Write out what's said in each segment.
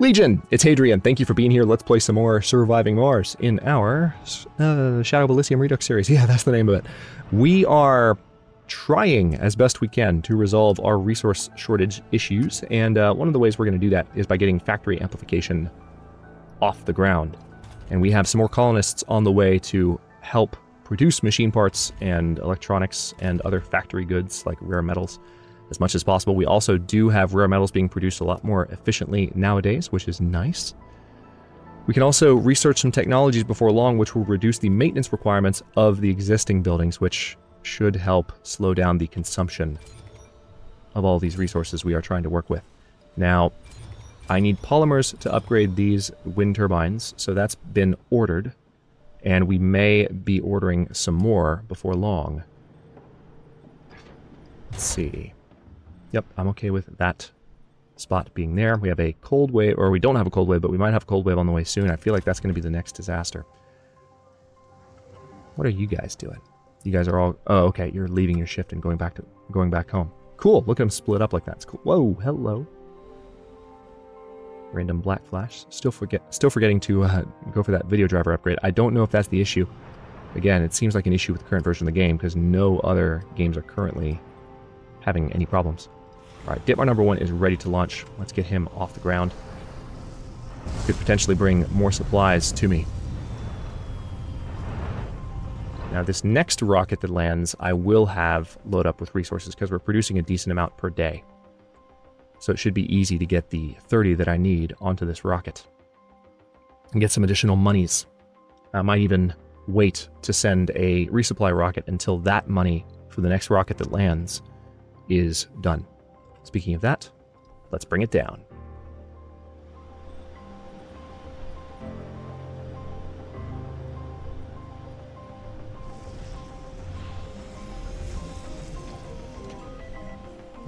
Legion, it's Hadrian. Thank you for being here. Let's play some more Surviving Mars in our Shadow of Elysium Redux series. Yeah, that's the name of it. We are trying as best we can to resolve our resource shortage issues, and one of the ways we're going to do that is by getting factory amplification off the ground. And we have some more colonists on the way to help produce machine parts and electronics and other factory goods like rare metals as much as possible. We also do have rare metals being produced a lot more efficiently nowadays, which is nice. We can also research some technologies before long which will reduce the maintenance requirements of the existing buildings, which should help slow down the consumption of all these resources we are trying to work with. Now, I need polymers to upgrade these wind turbines, so that's been ordered, and we may be ordering some more before long. Let's see. Yep, I'm okay with that spot being there. We have a cold wave, or we don't have a cold wave, but we might have a cold wave on the way soon. I feel like that's going to be the next disaster. What are you guys doing? You guys are all... Oh, okay, you're leaving your shift and going back home. Cool, look at them split up like that. It's cool. Whoa, hello. Random black flash. Still forgetting to go for that video driver upgrade. I don't know if that's the issue. Again, it seems like an issue with the current version of the game because no other games are currently having any problems. Alright, Ditmar number 1 is ready to launch. Let's get him off the ground. Could potentially bring more supplies to me. Now this next rocket that lands, I will have load up with resources because we're producing a decent amount per day. So it should be easy to get the 30 that I need onto this rocket. And get some additional monies. I might even wait to send a resupply rocket until that money for the next rocket that lands is done. Speaking of that, let's bring it down.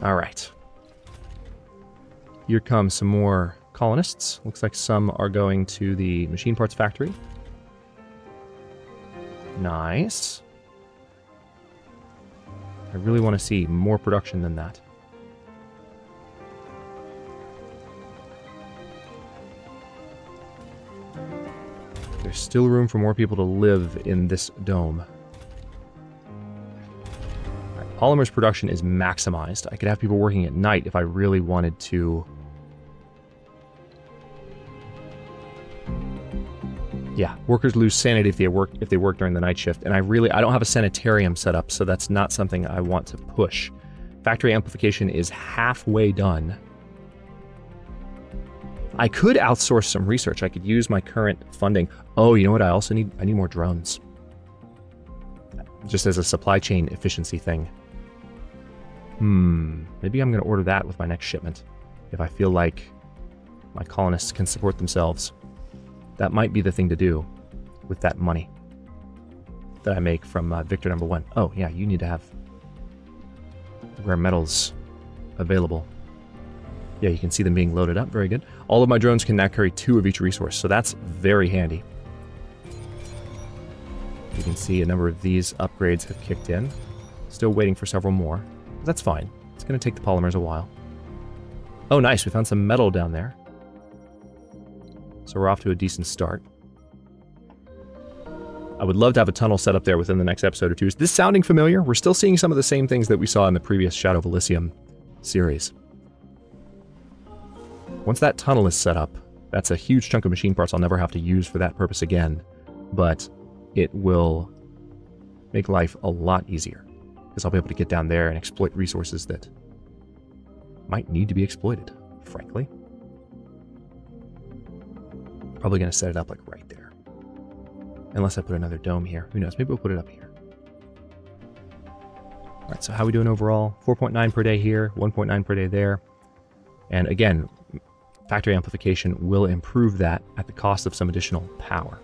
All right. Here come some more colonists. Looks like some are going to the machine parts factory. Nice. I really want to see more production than that. There's still room for more people to live in this dome. Right, Polymer's production is maximized. I could have people working at night if I really wanted to. Yeah, workers lose sanity if they work during the night shift, and I don't have a sanitarium set up, so that's not something I want to push. Factory amplification is halfway done. I could outsource some research. I could use my current funding. Oh, you know what I also need? I need more drones. Just as a supply chain efficiency thing. Maybe I'm going to order that with my next shipment. If I feel like my colonists can support themselves. That might be the thing to do with that money that I make from Victor number 1. Oh, yeah, you need to have rare metals available. Yeah, you can see them being loaded up. Very good. All of my drones can now carry 2 of each resource, so that's very handy. You can see a number of these upgrades have kicked in. Still waiting for several more. But that's fine. It's going to take the polymers a while. Oh, nice. We found some metal down there. So we're off to a decent start. I would love to have a tunnel set up there within the next episode or 2. Is this sounding familiar? We're still seeing some of the same things that we saw in the previous Shadow of Elysium series. Once that tunnel is set up, that's a huge chunk of machine parts I'll never have to use for that purpose again, but it will make life a lot easier, because I'll be able to get down there and exploit resources that might need to be exploited, frankly. Probably going to set it up like right there. Unless I put another dome here. Who knows? Maybe we'll put it up here. Alright, so how are we doing overall? 4.9 per day here, 1.9 per day there. And again, factory amplification will improve that at the cost of some additional power.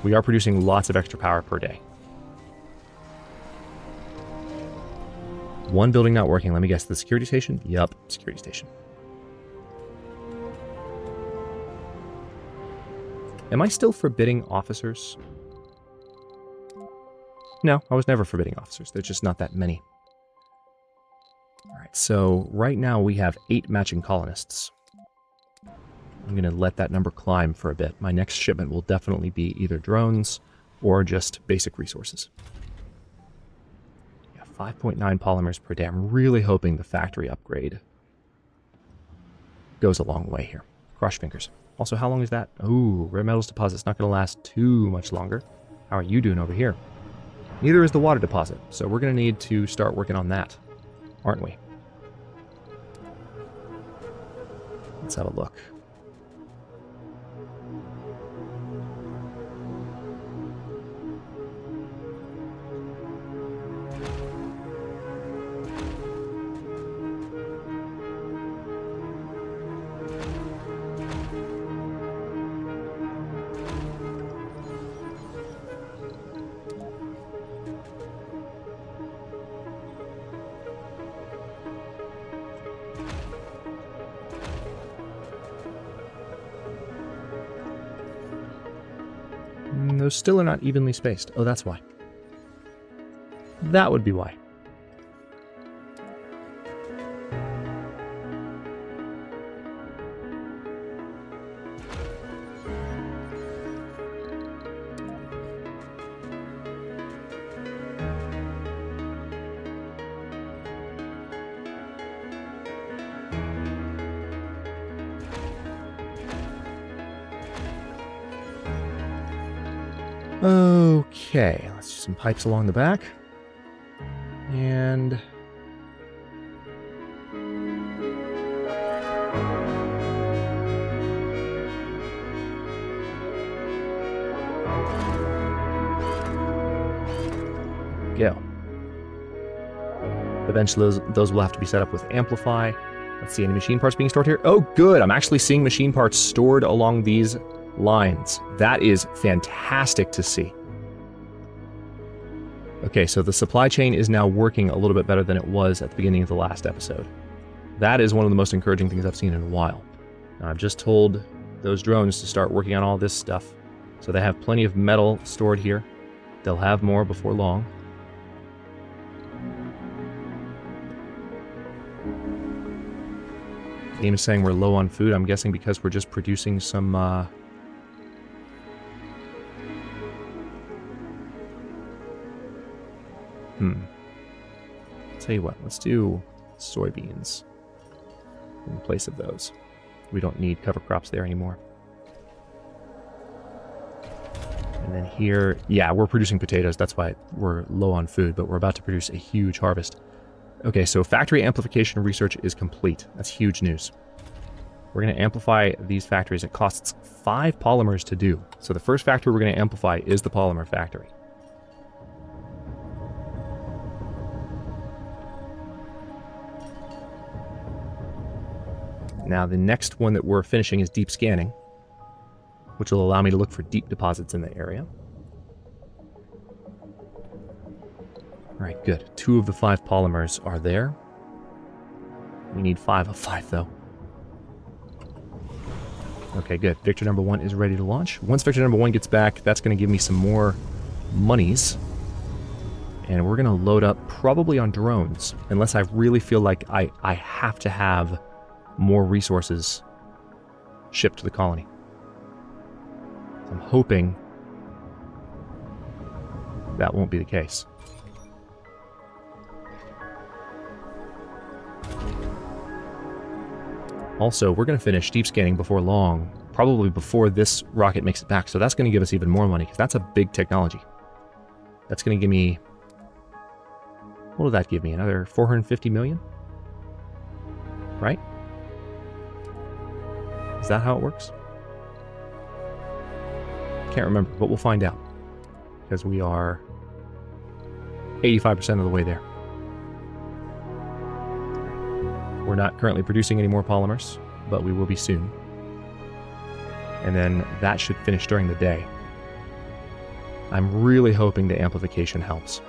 We are producing lots of extra power per day. One building not working. Let me guess. The security station? Yup, security station. Am I still forbidding officers? No, I was never forbidding officers. There's just not that many. Alright, so right now we have 8 matching colonists. I'm going to let that number climb for a bit. My next shipment will definitely be either drones or just basic resources. Yeah, 5.9 polymers per day. I'm really hoping the factory upgrade goes a long way here. Cross fingers. Also, how long is that? Ooh, rare metals deposit's not going to last too much longer. How are you doing over here? Neither is the water deposit, so we're going to need to start working on that, aren't we? Let's have a look. Those still are not evenly spaced. Oh, that's why. That would be why. Okay, let's do some pipes along the back. And go. Eventually those will have to be set up with Amplify. Let's see, any machine parts being stored here? Oh, good. I'm actually seeing machine parts stored along these lines. That is fantastic to see. Okay, so the supply chain is now working a little bit better than it was at the beginning of the last episode. That is one of the most encouraging things I've seen in a while. Now, I've just told those drones to start working on all this stuff, so they have plenty of metal stored here. They'll have more before long. The game is saying we're low on food. I'm guessing because we're just producing some Tell you what, let's do soybeans in place of those. We don't need cover crops there anymore. And then here, yeah, we're producing potatoes. That's why we're low on food, but we're about to produce a huge harvest. Okay, so factory amplification research is complete. That's huge news. We're going to amplify these factories. It costs 5 polymers to do. So the first factory we're going to amplify is the polymer factory. Now, the next one that we're finishing is deep scanning, which will allow me to look for deep deposits in the area. All right, good. 2 of the 5 polymers are there. We need 5 of 5, though. Okay, good. Victor number 1 is ready to launch. Once Victor number 1 gets back, that's going to give me some more monies. And we're going to load up probably on drones, unless I really feel like I have to have more resources shipped to the colony. I'm hoping that won't be the case. Also, we're going to finish deep scanning before long, probably before this rocket makes it back, so that's going to give us even more money, because that's a big technology. That's going to give me... what will that give me? Another 450 million? Right? Is that how it works? Can't remember, but we'll find out. Because we are 85% of the way there. We're not currently producing any more polymers, but we will be soon. And then that should finish during the day. I'm really hoping the amplification helps.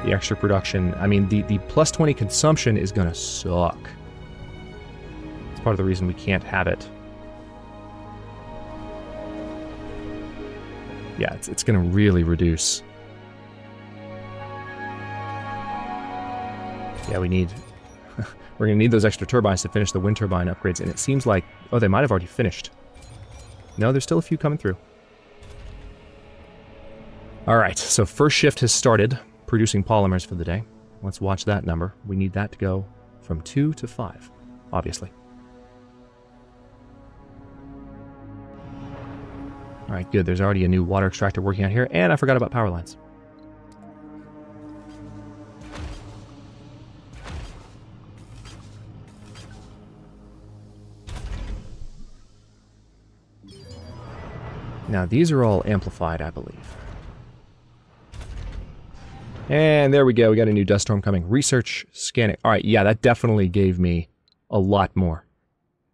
The extra production, I mean, the plus 20 consumption is going to suck. It's part of the reason we can't have it. Yeah, it's going to really reduce. Yeah, we need We're going to need those extra turbines to finish the wind turbine upgrades, and it seems like... Oh, they might have already finished. No, there's still a few coming through. Alright, so first shift has started producing polymers for the day. Let's watch that number. We need that to go from 2 to 5, obviously. Alright, good. There's already a new water extractor working out here, and I forgot about power lines. Now, these are all amplified, I believe. And there we go. We got a new dust storm coming. Research, scanning. All right, yeah, that definitely gave me a lot more.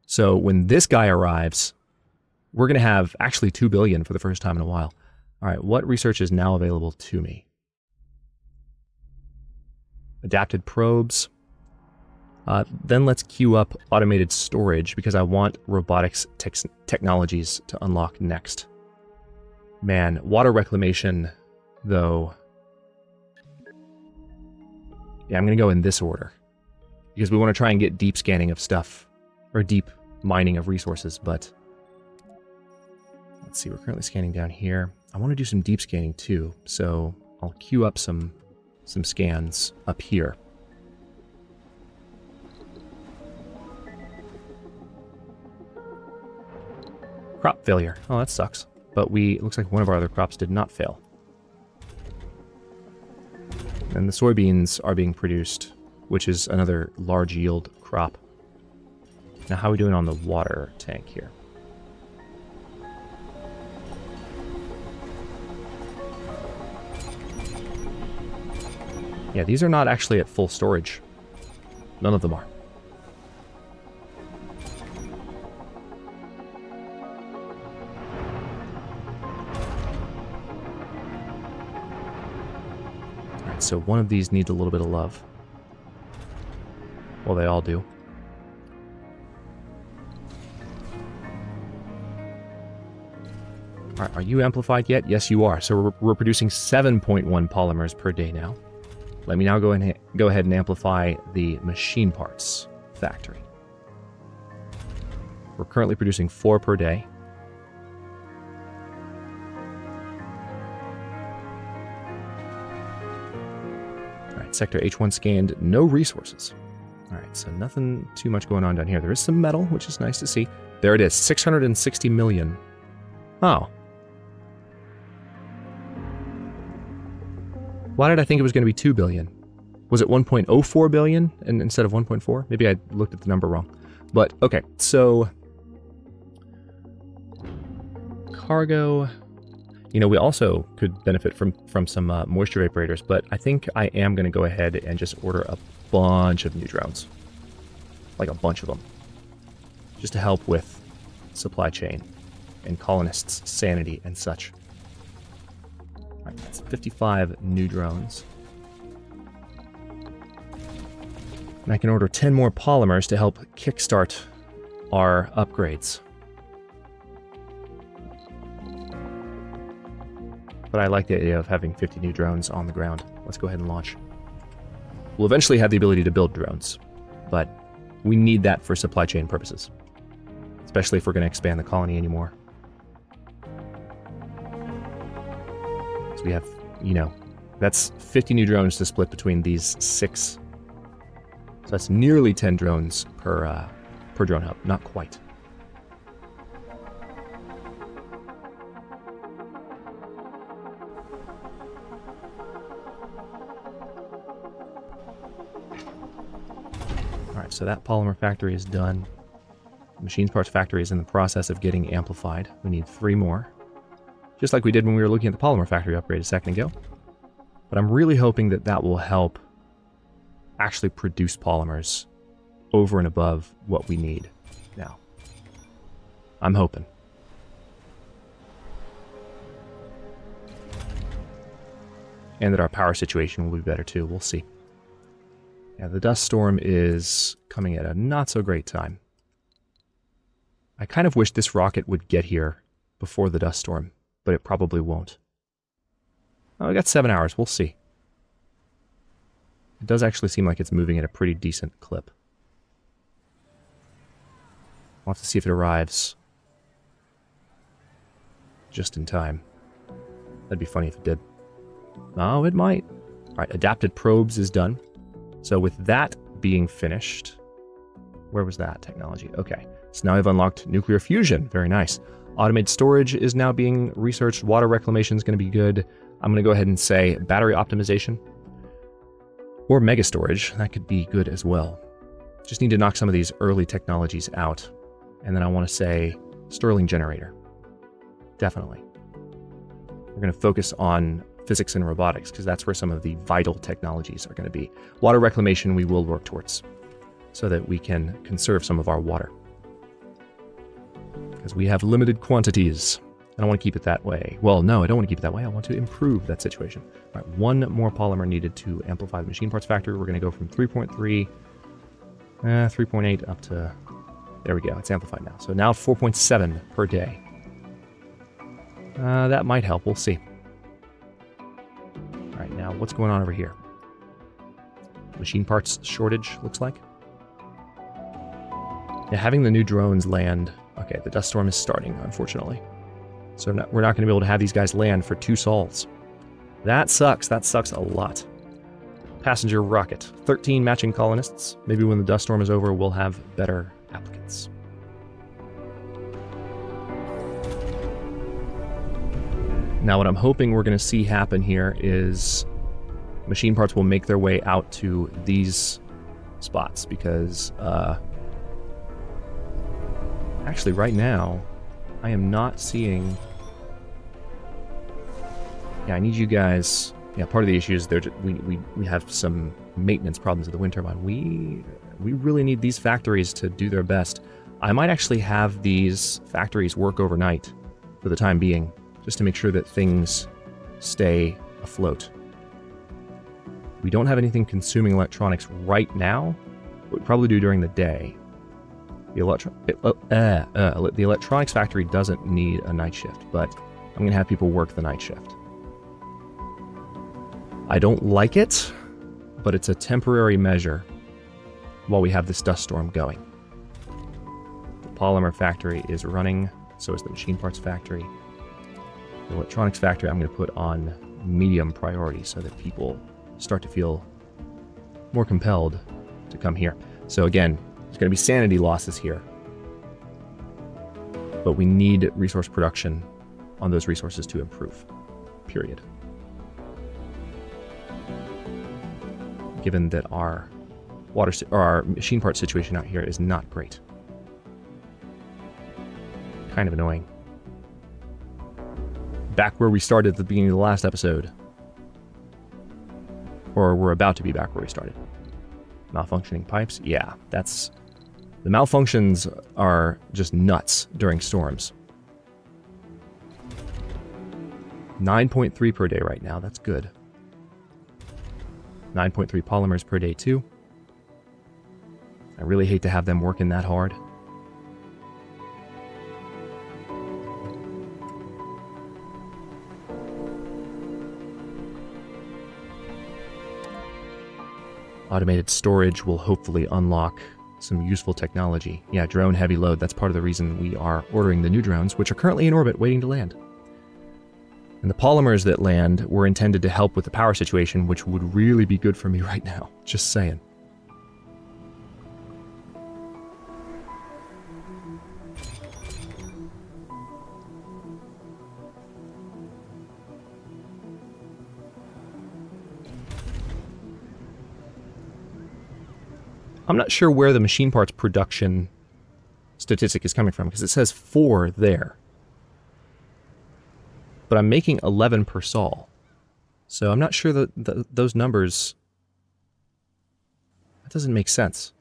So when this guy arrives, we're going to have actually 2 billion for the first time in a while. All right, what research is now available to me? Adapted probes. Then let's queue up automated storage because I want robotics technologies to unlock next. Man, water reclamation, though... Yeah, I'm going to go in this order. Because we want to try and get deep scanning of stuff. Or deep mining of resources, but... Let's see, we're currently scanning down here. I want to do some deep scanning too, so I'll queue up some scans up here. Crop failure. Oh, that sucks. But it looks like one of our other crops did not fail. And the soybeans are being produced, which is another large yield crop. Now, how are we doing on the water tank here? Yeah, these are not actually at full storage. None of them are. Alright, so one of these needs a little bit of love. Well, they all do. Alright, are you amplified yet? Yes, you are. So we're producing 7.1 polymers per day now. Let me now go ahead and amplify the machine parts factory. We're currently producing 4 per day. Alright, sector H1 scanned, no resources. Alright, so nothing too much going on down here. There is some metal, which is nice to see. There it is, 660 million. Oh. Why did I think it was going to be 2 billion? Was it 1.04 billion instead of 1.4? Maybe I looked at the number wrong. But, okay, so... Cargo... You know, we also could benefit from some moisture vaporators, but I think I am going to go ahead and just order a bunch of new drones. Like a bunch of them. Just to help with supply chain and colonists' sanity and such. Alright, that's 55 new drones. And I can order 10 more polymers to help kickstart our upgrades. But I like the idea of having 50 new drones on the ground. Let's go ahead and launch. We'll eventually have the ability to build drones, but we need that for supply chain purposes. Especially if we're going to expand the colony anymore. We have, you know, that's 50 new drones to split between these 6. So that's nearly 10 drones per drone hub. Not quite. Alright, so that polymer factory is done. The machines parts factory is in the process of getting amplified. We need 3 more. Just like we did when we were looking at the polymer factory upgrade a second ago. But I'm really hoping that that will help actually produce polymers over and above what we need now. I'm hoping. And that our power situation will be better too. We'll see. Yeah, the dust storm is coming at a not so great time. I kind of wish this rocket would get here before the dust storm. But it probably won't. Oh, we got 7 hours. We'll see. It does actually seem like it's moving at a pretty decent clip. We'll have to see if it arrives just in time. That'd be funny if it did. Oh, it might. Alright, adapted probes is done. So with that being finished... Where was that technology? Okay. So now I've unlocked nuclear fusion. Very nice. Automated storage is now being researched. Water reclamation is going to be good. I'm going to go ahead and say battery optimization. Or mega storage. That could be good as well. Just need to knock some of these early technologies out. And then I want to say Stirling generator. Definitely. We're going to focus on physics and robotics because that's where some of the vital technologies are going to be. Water reclamation we will work towards so that we can conserve some of our water. Because we have limited quantities. I don't want to keep it that way. Well, no, I don't want to keep it that way. I want to improve that situation. All right, one more polymer needed to amplify the machine parts factory. We're going to go from 3.3, 3.8 up to... There we go. It's amplified now. So now 4.7 per day. That might help. We'll see. All right, now what's going on over here? Machine parts shortage, looks like. Yeah, having the new drones land... Okay, the dust storm is starting, unfortunately. So we're not going to be able to have these guys land for 2 sols. That sucks. That sucks a lot. Passenger rocket. 13 matching colonists. Maybe when the dust storm is over, we'll have better applicants. Now what I'm hoping we're going to see happen here is machine parts will make their way out to these spots because actually right now I am not seeing... Yeah, I need you guys... Yeah, part of the issue is we have some maintenance problems with the wind turbine. We really need these factories to do their best. I might actually have these factories work overnight for the time being, just to make sure that things stay afloat. We don't have anything consuming electronics right now, but we probably do during the day. The electronics factory doesn't need a night shift, but I'm going to have people work the night shift. I don't like it, but it's a temporary measure while we have this dust storm going. The polymer factory is running, so is the machine parts factory. The electronics factory I'm going to put on medium priority so that people start to feel more compelled to come here. So again, there's going to be sanity losses here. But we need resource production on those resources to improve. Period. Given that our our machine part situation out here is not great. Kind of annoying. Back where we started at the beginning of the last episode. Or we're about to be back where we started. Malfunctioning pipes? Yeah, that's... The malfunctions are just nuts during storms. 9.3 per day right now, that's good. 9.3 polymers per day too. I really hate to have them working that hard. Automated storage will hopefully unlock some useful technology. Yeah, drone heavy load, that's part of the reason we are ordering the new drones, which are currently in orbit waiting to land. And the polymers that land were intended to help with the power situation, which would really be good for me right now. Just saying. I'm not sure where the machine parts production statistic is coming from, because it says 4 there. But I'm making 11 per sol. So I'm not sure that those numbers... That doesn't make sense.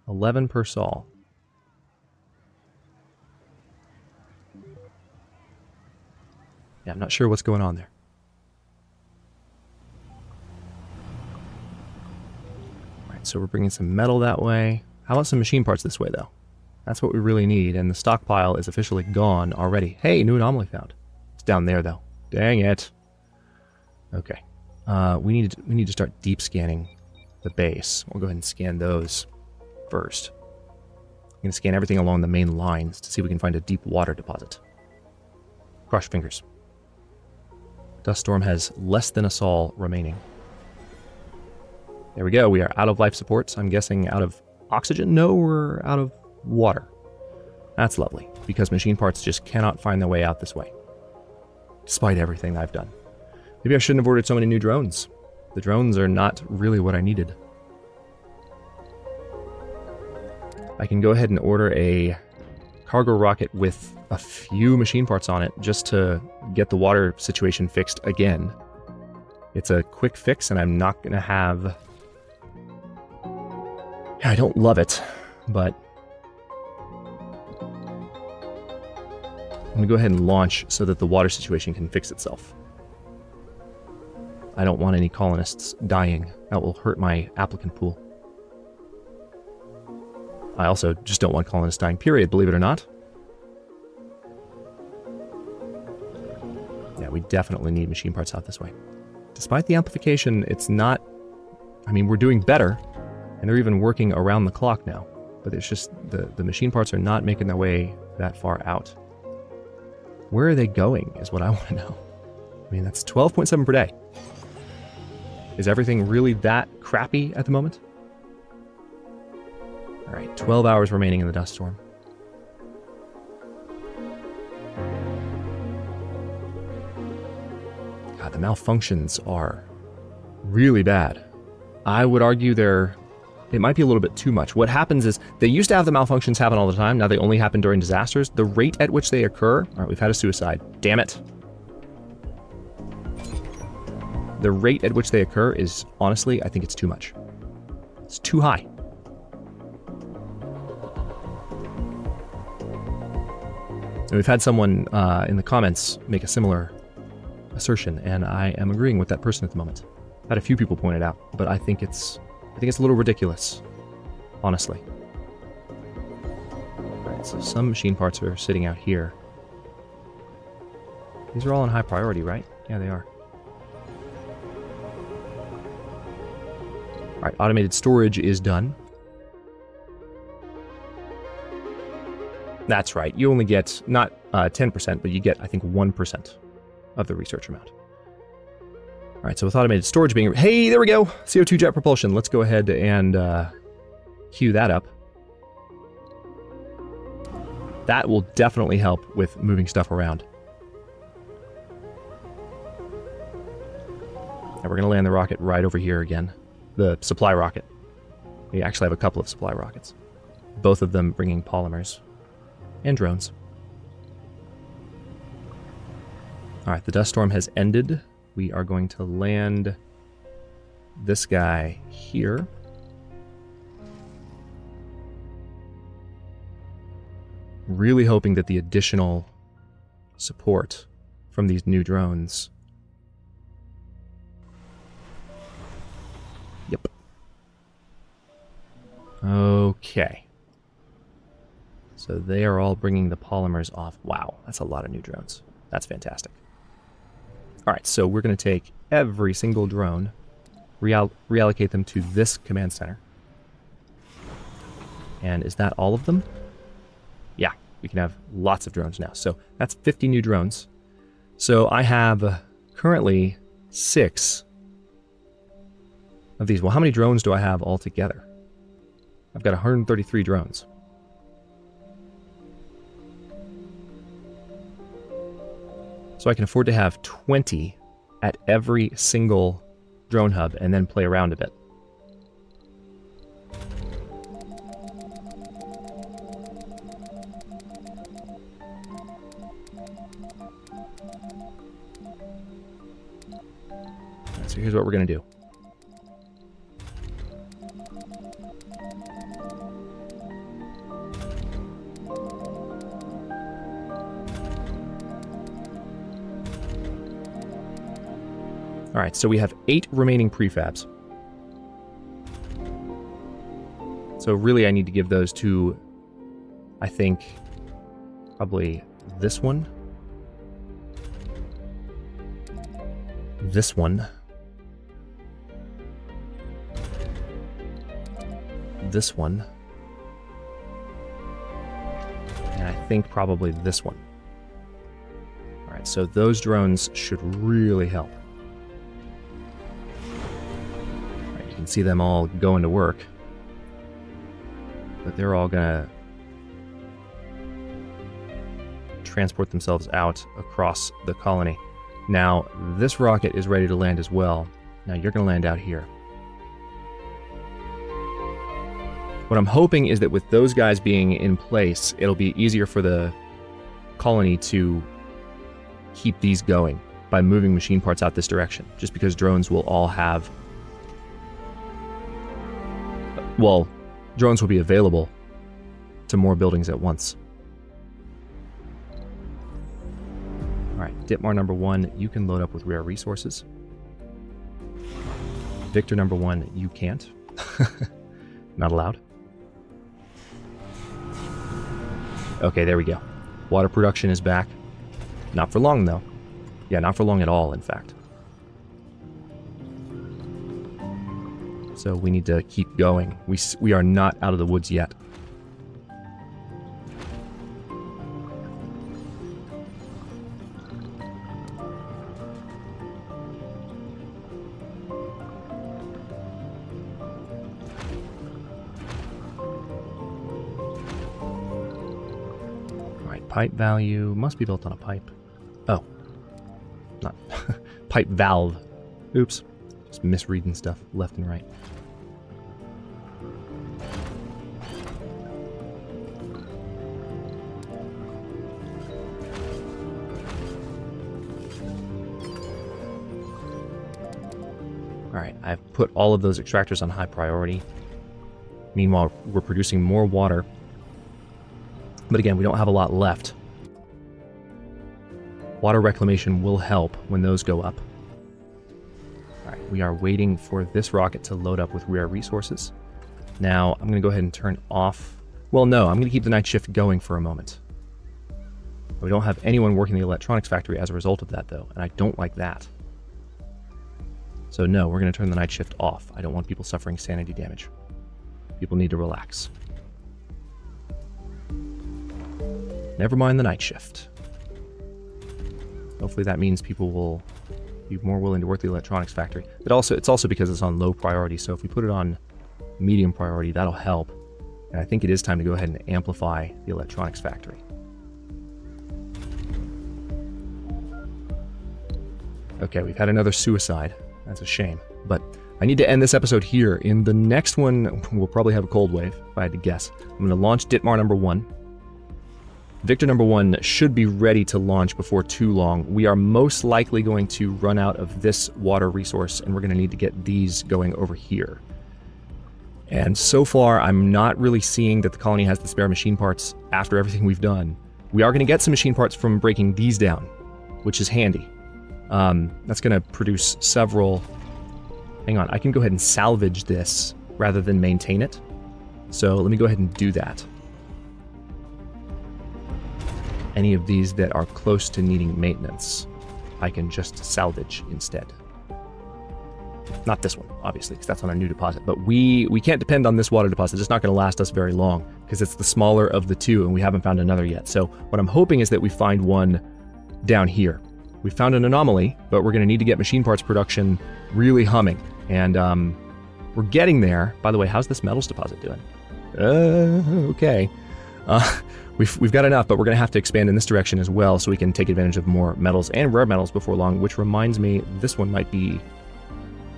11 per sol. Yeah, I'm not sure what's going on there. So we're bringing some metal that way. How about some machine parts this way, though? That's what we really need, and the stockpile is officially gone already. Hey, new anomaly found. It's down there, though. Dang it. Okay. We need to start deep scanning the base. We'll go ahead and scan those first. I'm going to scan everything along the main lines to see if we can find a deep water deposit. Cross your fingers. Dust storm has less than a sol remaining. There we go. We are out of life supports. I'm guessing out of oxygen? No, we're out of water. That's lovely, because machine parts just cannot find their way out this way. Despite everything I've done. Maybe I shouldn't have ordered so many new drones. The drones are not really what I needed. I can go ahead and order a cargo rocket with a few machine parts on it just to get the water situation fixed again. It's a quick fix, and I'm not going to have... I don't love it, but... I'm going to go ahead and launch so that the water situation can fix itself. I don't want any colonists dying. That will hurt my applicant pool. I also just don't want colonists dying, period, believe it or not. Yeah, we definitely need machine parts out this way. Despite the amplification, it's not... I mean, we're doing better, and they're even working around the clock now. But it's just the machine parts are not making their way that far out. Where are they going, is what I want to know. I mean, that's 12.7 per day. Is everything really that crappy at the moment? Alright, 12 hours remaining in the dust storm. God, the malfunctions are really bad. I would argue it might be a little bit too much. What happens is, they used to have the malfunctions happen all the time, now they only happen during disasters. The rate at which they occur... Alright, we've had a suicide. Damn it. The rate at which they occur is, honestly, I think it's too much. It's too high. And we've had someone in the comments make a similar assertion, and I am agreeing with that person at the moment. I've had a few people point it out, but I think it's a little ridiculous, honestly. Alright, so some machine parts are sitting out here. These are all in high priority, right? Yeah, they are. Alright, automated storage is done. That's right, you only get, not 10%, but you get, I think, 1% of the research amount. Alright, so with automated storage being... Hey, there we go! CO2 jet propulsion. Let's go ahead and queue that up. That will definitely help with moving stuff around. And we're going to land the rocket right over here again. The supply rocket. We actually have a couple of supply rockets. Both of them bringing polymers. And drones. Alright, the dust storm has ended. We are going to land this guy here. Really hoping that the additional support from these new drones... Yep. Okay. So they are all bringing the polymers off. Wow, that's a lot of new drones. That's fantastic. Alright, so we're going to take every single drone, reallocate them to this command center. And is that all of them? Yeah, we can have lots of drones now. So that's 50 new drones. So I have currently 6 of these. Well, how many drones do I have altogether? I've got 133 drones. So I can afford to have 20 at every single drone hub and then play around a bit. So here's what we're going to do. Alright, so we have 8 remaining prefabs. So really I need to give those to, I think, probably this one. This one. this one. And I think probably this one. Alright, so those drones should really help. Alright, you can see them all going to work. But they're all gonna transport themselves out across the colony. Now, this rocket is ready to land as well. Now, you're gonna land out here. What I'm hoping is that with those guys being in place, it'll be easier for the colony to keep these going by moving machine parts out this direction, just because drones will all have... Well, drones will be available to more buildings at once. Alright, Ditmar number 1, you can load up with rare resources. Victor number 1, you can't. Not allowed. Okay, there we go. Water production is back. Not for long, though. Yeah, not for long at all, in fact. So we need to keep going. We are not out of the woods yet. Pipe value must be built on a pipe. Oh, not pipe valve. Oops, just misreading stuff left and right. All right, I've put all of those extractors on high priority. Meanwhile, we're producing more water. But again, we don't have a lot left. Water reclamation will help when those go up. Alright, we are waiting for this rocket to load up with rare resources. Now, I'm going to go ahead and turn off... Well, no, I'm going to keep the night shift going for a moment. We don't have anyone working the electronics factory as a result of that, though, and I don't like that. So no, we're going to turn the night shift off. I don't want people suffering sanity damage. People need to relax. Never mind the night shift. Hopefully that means people will be more willing to work the electronics factory. But also, it's also because it's on low priority, so if we put it on medium priority, that'll help. And I think it is time to go ahead and amplify the electronics factory. Okay, we've had another suicide. That's a shame. But I need to end this episode here. In the next one, we'll probably have a cold wave, if I had to guess. I'm going to launch Ditmar number 1. Victor number 1 should be ready to launch before too long. We are most likely going to run out of this water resource, and we're going to need to get these going over here. And so far, I'm not really seeing that the colony has the spare machine parts after everything we've done. We are going to get some machine parts from breaking these down, which is handy. That's going to produce several... Hang on, I can go ahead and salvage this rather than maintain it. So let me go ahead and do that. Any of these that are close to needing maintenance, I can just salvage instead. Not this one, obviously, because that's on a new deposit. But we can't depend on this water deposit. It's not going to last us very long, because it's the smaller of the two, and we haven't found another yet. So what I'm hoping is that we find one down here. We found an anomaly, but we're going to need to get machine parts production really humming. And we're getting there. By the way, how's this metals deposit doing? Okay. We've got enough, but we're going to have to expand in this direction as well so we can take advantage of more metals and rare metals before long, which reminds me, this one might be...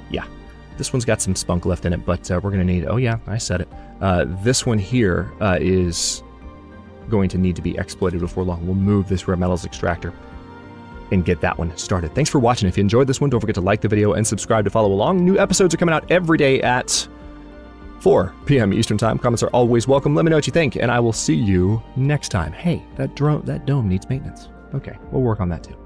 Yeah, this one's got some spunk left in it, but we're going to need... Oh yeah, I said it. This one here is going to need to be exploited before long. We'll move this rare metals extractor and get that one started. Thanks for watching. If you enjoyed this one, don't forget to like the video and subscribe to follow along. New episodes are coming out every day at 4 p.m. Eastern Time. Comments are always welcome. Let me know what you think, and I will see you next time. Hey, that dome needs maintenance. Okay, we'll work on that too.